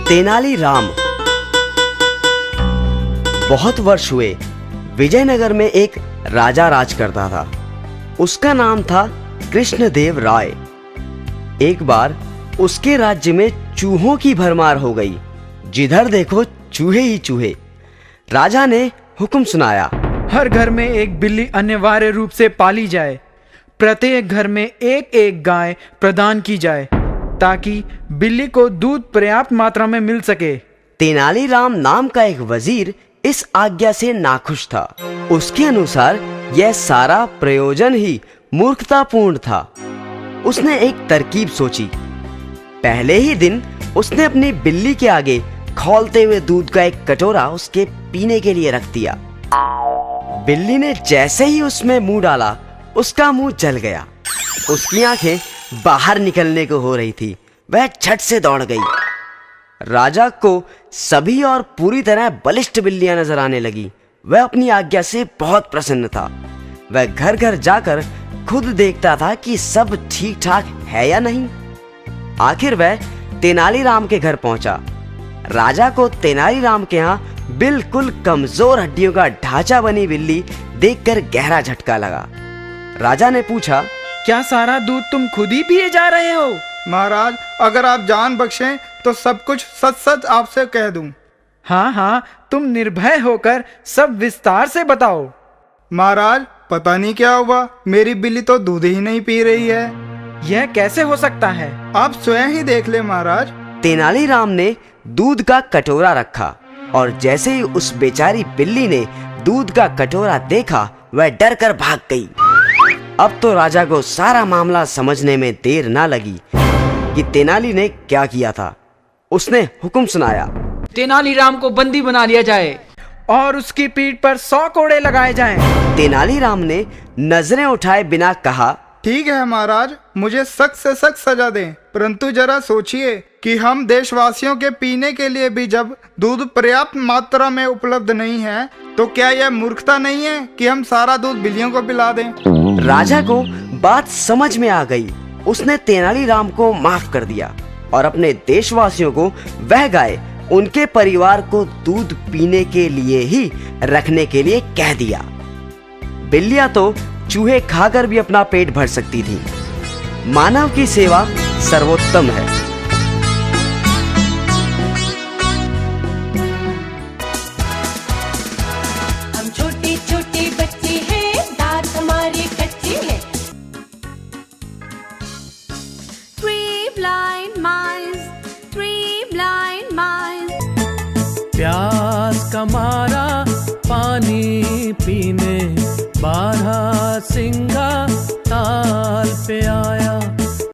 तेनालीराम। बहुत वर्ष हुए, विजयनगर में एक राजा राज करता था। उसका नाम था कृष्णदेव राय। एक बार उसके राज्य में चूहों की भरमार हो गई। जिधर देखो चूहे ही चूहे। राजा ने हुक्म सुनाया, हर घर में एक बिल्ली अनिवार्य रूप से पाली जाए। प्रत्येक घर में एक एक गाय प्रदान की जाए ताकि बिल्ली को दूध पर्याप्त मात्रा में मिल सके। तेनालीराम नाम का एक वजीर इस आज्ञा से नाखुश था। उसके अनुसार यह सारा प्रयोजन ही मूर्खतापूर्ण था। उसने एक तरकीब सोची। पहले ही दिन उसने अपनी बिल्ली के आगे खौलते हुए दूध का एक कटोरा उसके पीने के लिए रख दिया। बिल्ली ने जैसे ही उसमें मुंह डाला, उसका मुंह जल गया। उसकी आंखें बाहर निकलने को हो रही थी। वह झट से दौड़ गई। राजा को सभी और पूरी तरह बलिष्ठ बिल्लियां नजर आने लगी। वह अपनी आज्ञा से बहुत प्रसन्न था। वह घर घर जाकर खुद देखता था कि सब ठीक ठाक है या नहीं। आखिर वह तेनालीराम के घर पहुंचा। राजा को तेनालीराम के यहाँ बिल्कुल कमजोर हड्डियों का ढांचा बनी बिल्ली देखकर गहरा झटका लगा। राजा ने पूछा, क्या सारा दूध तुम खुद ही पिए जा रहे हो? महाराज, अगर आप जान बख्शें तो सब कुछ सच सच आपसे कह दूं। हाँ हाँ, तुम निर्भय होकर सब विस्तार से बताओ। महाराज, पता नहीं क्या हुआ, मेरी बिल्ली तो दूध ही नहीं पी रही है। यह कैसे हो सकता है? आप स्वयं ही देख ले महाराज। तेनालीराम ने दूध का कटोरा रखा और जैसे ही उस बेचारी बिल्ली ने दूध का कटोरा देखा, वह डर कर भाग गई। अब तो राजा को सारा मामला समझने में देर ना लगी कि तेनाली ने क्या किया था। उसने हुक्म सुनाया, तेनालीराम को बंदी बना लिया जाए और उसकी पीठ पर 100 कोड़े लगाए जाएं। तेनालीराम ने नजरें उठाए बिना कहा, ठीक है महाराज, मुझे सख्त से सख्त सजा दें, परंतु जरा सोचिए कि हम देशवासियों के पीने के लिए भी जब दूध पर्याप्त मात्रा में उपलब्ध नहीं है, तो क्या यह मूर्खता नहीं है कि हम सारा दूध बिल्लियों को पिला दें? राजा को बात समझ में आ गई। उसने तेनालीराम को माफ कर दिया और अपने देशवासियों को वह गाय उनके परिवार को दूध पीने के लिए ही रखने के लिए कह दिया। बिल्लियां तो चूहे खाकर भी अपना पेट भर सकती थी। मानव की सेवा सर्वोत्तम है। हम छोटी छोटी बच्ची हैं, दांत हमारी कच्ची है। Three blind mice, three blind mice. प्यास का मारा पानी पीने 12